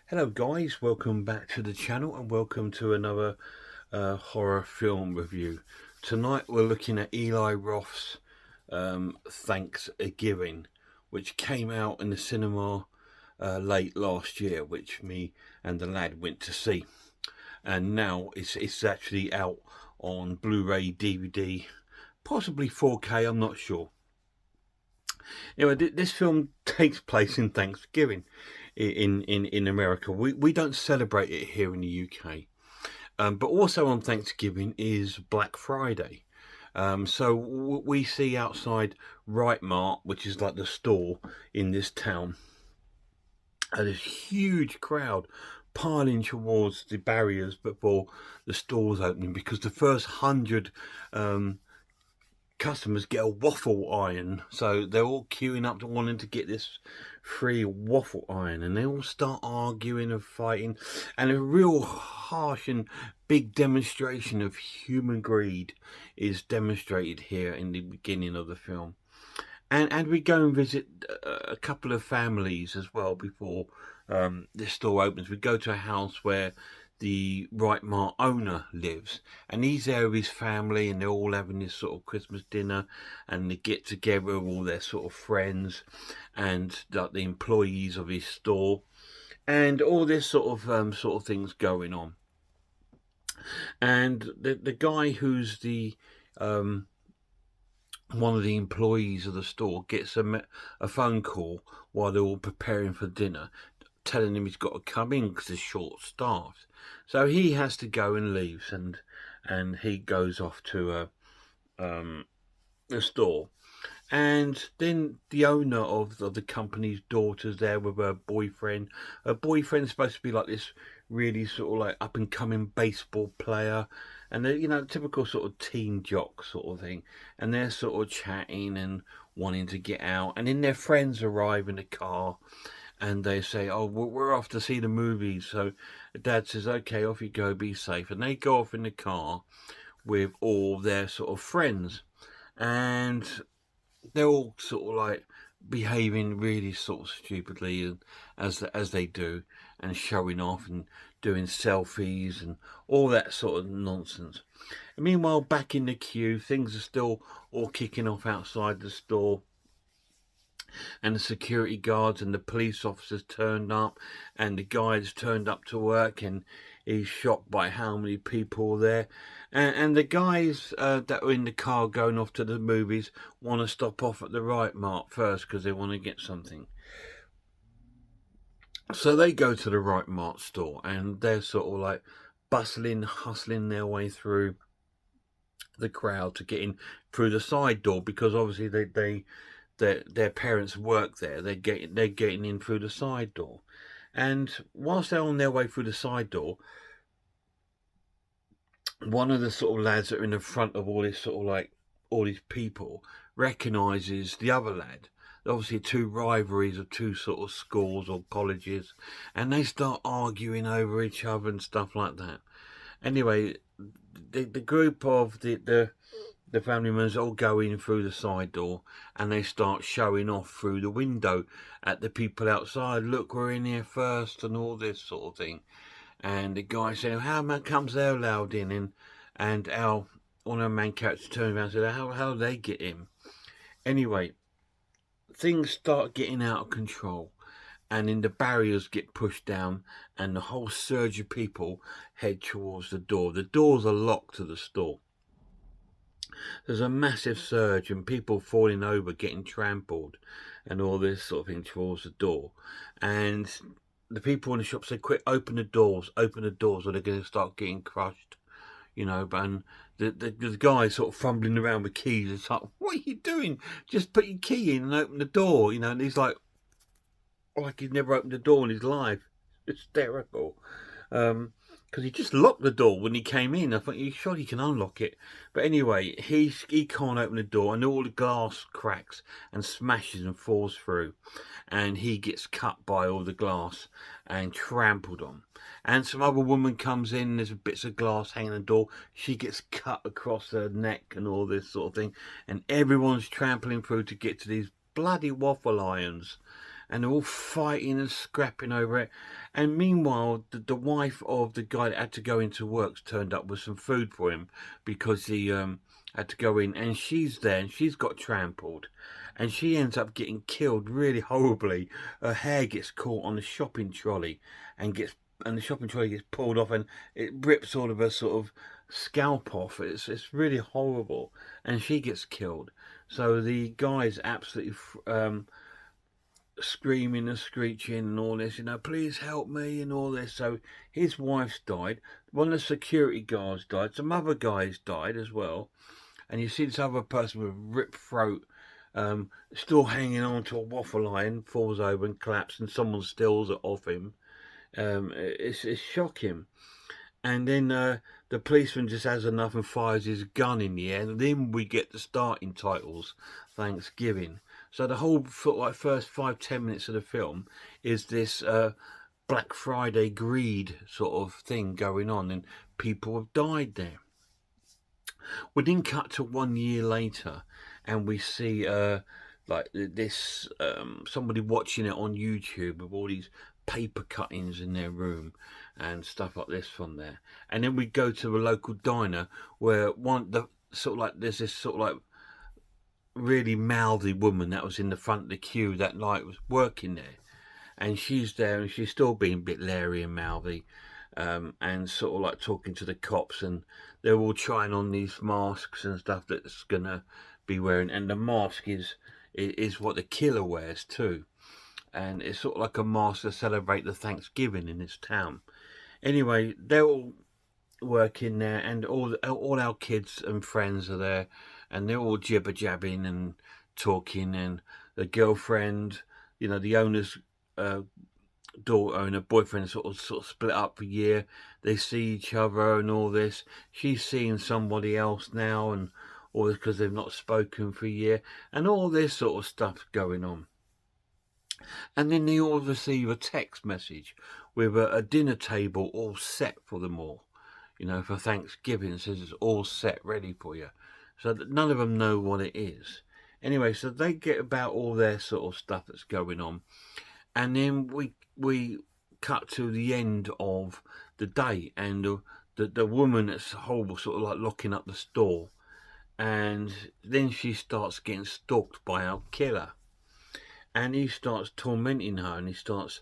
Hello guys, welcome back to the channel and welcome to another horror film review. Tonight we're looking at Eli Roths Thanksgiving, which came out in the cinema late last year, which me and the lad went to see. And now it's actually out on Blu-ray, DVD, possibly 4K, I'm not sure. Anyway, this film takes place in Thanksgiving in America. We don't celebrate it here in the UK. But also on Thanksgiving is Black Friday. So we see outside Right Mart, which is like the store in this town, this huge crowd piling towards the barriers before the store's opening, because the first 100 customers get a waffle iron, so they're all queuing up to wanting to get this free waffle iron, and they all start arguing and fighting, and a real harsh and big demonstration of human greed is demonstrated here in the beginning of the film. And we go and visit a couple of families as well before this store opens. We go to a house where the Right Mart owner lives, and he's there with his family, and they're all having this sort of Christmas dinner, and they get together with all their sort of friends and like the employees of his store, and all this sort of things going on. And the guy who's the one of the employees of the store gets a phone call while they're all preparing for dinner, telling him he's got to come in because they're short-staffed. So he has to go and leaves, and he goes off to the store. And then the owner of the company's daughter's there with her boyfriend. Her boyfriend's supposed to be like this really sort of like up and coming baseball player, and they're, you know, typical sort of teen jock sort of thing. And they're sort of chatting and wanting to get out, and then their friends arrive in the car, and they say, "Oh, we're off to see the movies." So Dad says, "Okay, off you go, be safe." And they go off in the car with all their sort of friends, and they're all sort of like behaving really sort of stupidly, and as they do, and showing off and doing selfies and all that sort of nonsense. And meanwhile, back in the queue, things are still all kicking off outside the store, and the security guards and the police officers turned up, and the guys turned up to work, and he's shocked by how many people were there. And the guys that were in the car going off to the movies want to stop off at the Right Mart first because they want to get something. So they go to the Right Mart store, and they're sort of like bustling, hustling their way through the crowd to get in through the side door, because obviously their parents work there. They're getting in through the side door, and whilst they're on their way through the side door, one of the sort of lads that are in the front of all this sort of like all these people recognises the other lad. Obviously, two rivalries of two sort of schools or colleges, and they start arguing over each other and stuff like that. Anyway, the group of the family members all go in through the side door, and they start showing off through the window at the people outside. "Look, we're in here first," and all this sort of thing. And the guy said, "How comes they're allowed in?" And our one of the main characters turned around and said, "How did they get in?" Anyway, things start getting out of control, and then the barriers get pushed down, and the whole surge of people head towards the door. The doors are locked to the store. There's a massive surge, and people falling over, getting trampled, and all this sort of thing towards the door. And the people in the shop say, "Quick, open the doors, or they're going to start getting crushed." You know, and the guy sort of fumbling around with keys. It's like, "What are you doing? Just put your key in and open the door." You know, and he's like he's never opened a door in his life. Hysterical. Because he just locked the door when he came in. I thought, you sure he can unlock it? But anyway, he can't open the door, and all the glass cracks and smashes and falls through, and he gets cut by all the glass and trampled on. And some other woman comes in, there's bits of glass hanging on the door, she gets cut across her neck and all this sort of thing, and everyone's trampling through to get to these bloody waffle irons. and they're all fighting and scrapping over it. And meanwhile, the wife of the guy that had to go into work's turned up with some food for him because he had to go in, and she's there and she's got trampled, and she ends up getting killed really horribly. Her hair gets caught on the shopping trolley and the shopping trolley gets pulled off, and it rips all of her sort of scalp off. It's really horrible, and she gets killed. So the guy's absolutely screaming and screeching and all this, please help me and all this. So his wife's died. One of the security guards died. Some other guys died as well. And you see this other person with a ripped throat, still hanging on to a waffle iron, falls over and collapses, and someone steals it off him. It's shocking. And then the policeman just has enough and fires his gun in the air. And then we get the starting titles, Thanksgiving. So the whole first 5-10 minutes of the film is this Black Friday greed sort of thing going on, and people have died there. We then cut to 1 year later, and we see like this somebody watching it on YouTube with all these paper cuttings in their room and stuff like this from there. And then we go to a local diner where there's this sort of like really mouthy woman that was in the front of the queue that night, was working there, and she's there and she's still being a bit leery and mouthy, and sort of like talking to the cops, and they're all trying on these masks and stuff that's gonna be wearing, and the mask is what the killer wears too, and it's sort of like a mask to celebrate the Thanksgiving in this town. Anyway, they're all working there, and all our kids and friends are there, and they're all jibber jabbing and talking, and the girlfriend, the owner's daughter and her boyfriend sort of split up for a year. They see each other and all this. She's seeing somebody else now, and all this because they've not spoken for a year, and all this sort of stuff going on. And then they all receive a text message with a dinner table all set for them all, for Thanksgiving. It says it's all set, ready for you. So that none of them know what it is. Anyway, so they get about all their sort of stuff that's going on. And then we cut to the end of the day, and the woman that's horrible sort of like locking up the store. And then she starts getting stalked by our killer. And he starts tormenting her, and he starts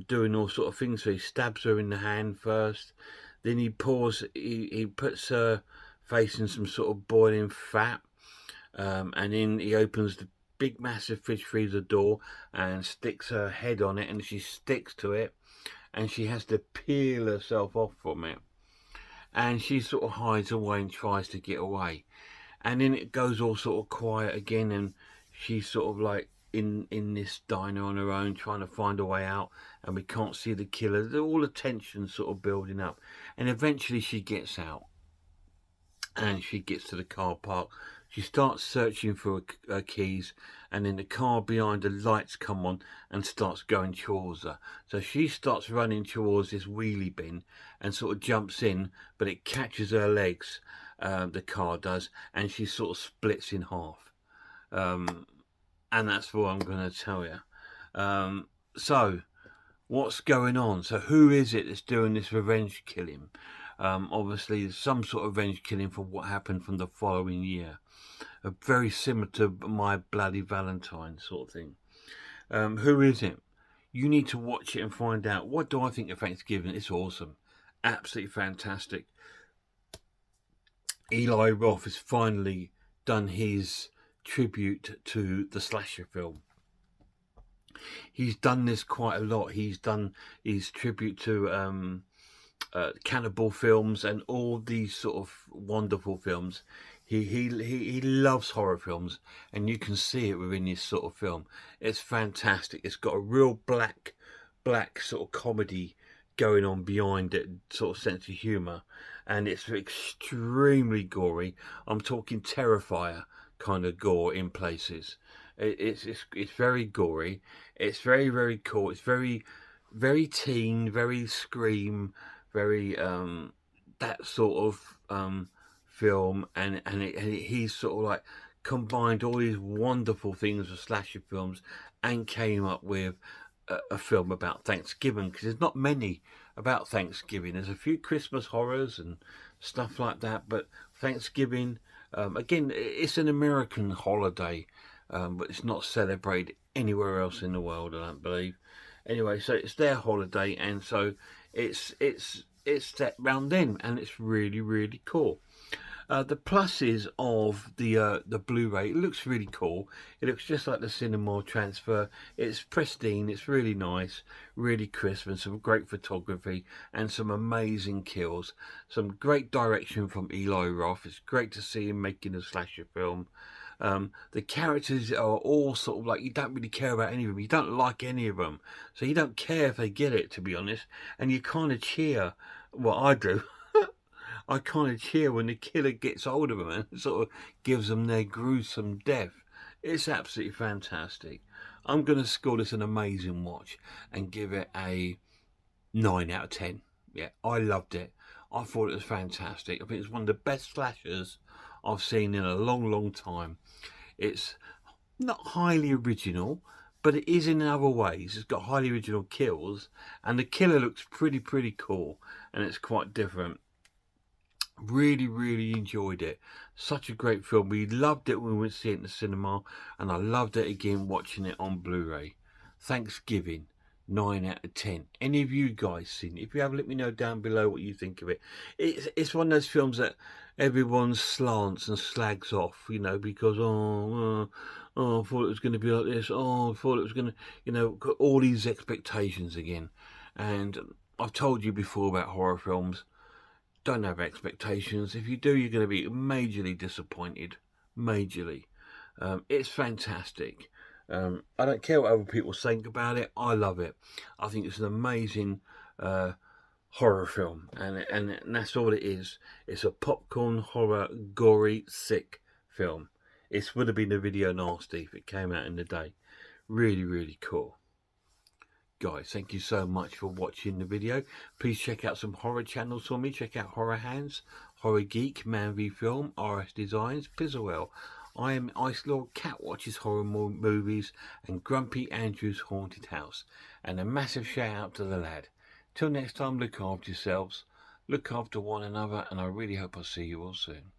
doing all sort of things. So he stabs her in the hand first. Then he puts her face in some sort of boiling fat. And then he opens the big massive fridge freezer door and sticks her head on it, and she sticks to it, and she has to peel herself off from it. And she sort of hides away and tries to get away. And then it goes all sort of quiet again, and she's sort of like in this diner on her own, trying to find a way out, and we can't see the killer. All the tension sort of building up, and eventually she gets out, and she gets to the car park. She starts searching for her keys, and then the car behind the lights come on and starts going towards her. So she starts running towards this wheelie bin and sort of jumps in, but it catches her legs, the car does, and she sort of splits in half. And that's what I'm going to tell you. So, what's going on? So, who is it that's doing this revenge killing? Obviously, some sort of revenge killing for what happened from the following year. Very similar to My Bloody Valentine sort of thing. Who is it? You need to watch it and find out. What do I think of Thanksgiving? It's awesome. Absolutely fantastic. Eli Roth has finally done his tribute to the slasher film. He's done this quite a lot. He's done his tribute to cannibal films and all these sort of wonderful films. He loves horror films, and you can see it within this sort of film. It's fantastic. It's got a real black sort of comedy going on behind it, sort of sense of humour, and it's extremely gory. I'm talking Terrifier kind of gore in places. It's very gory. It's very, very cool. It's very, very teen, very Scream, very that sort of film, and he's sort of like combined all these wonderful things of slasher films and came up with a film about Thanksgiving, because there's not many about Thanksgiving. There's a few Christmas horrors and stuff like that, but Thanksgiving, again, it's an American holiday, but it's not celebrated anywhere else in the world, I don't believe. Anyway, so it's their holiday, and so it's set round then, and it's really, really cool. The pluses of the Blu-ray, it looks really cool. It looks just like the cinema transfer. It's pristine. It's really nice, really crisp, and some great photography and some amazing kills. Some great direction from Eli Roth. It's great to see him making a slasher film. The characters are all sort of like, you don't really care about any of them. You don't like any of them, so you don't care if they get it, to be honest. And you kind of cheer. Well, I do. I kind of cheer when the killer gets hold of them and sort of gives them their gruesome death. It's absolutely fantastic. I'm going to score this an amazing watch and give it a 9 out of 10. Yeah, I loved it. I thought it was fantastic. I think it's one of the best slashers I've seen in a long, long time. It's not highly original, but it is in other ways. It's got highly original kills, and the killer looks pretty cool, and it's quite different. Really, really enjoyed it. Such a great film. We loved it when we went to see it in the cinema, and I loved it again watching it on Blu-ray. Thanksgiving, 9 out of 10. Any of you guys seen it? If you have, let me know down below what you think of it. It's one of those films that everyone slants and slags off, you know, because I thought it was going to be like this. Oh, I thought it was going to, you know, got all these expectations again. And I've told you before about horror films. Don't have expectations. If you do, you're going to be majorly disappointed. Majorly. It's fantastic. I don't care what other people think about it. I love it. I think it's an amazing horror film, and that's all it is. It's a popcorn horror, gory, sick film. It would have been a video nasty if it came out in the day. Really, really cool. Guys, thank you so much for watching the video. Please check out some horror channels for me. Check out Horror Hands, Horror Geek, Man v Film, RS Designs, Pizzawell. I am Ice Lord, Cat Watches Horror Movies, and Grumpy Andrew's Haunted House. And a massive shout out to the lad. Till next time, look after yourselves, look after one another, and I really hope I'll see you all soon.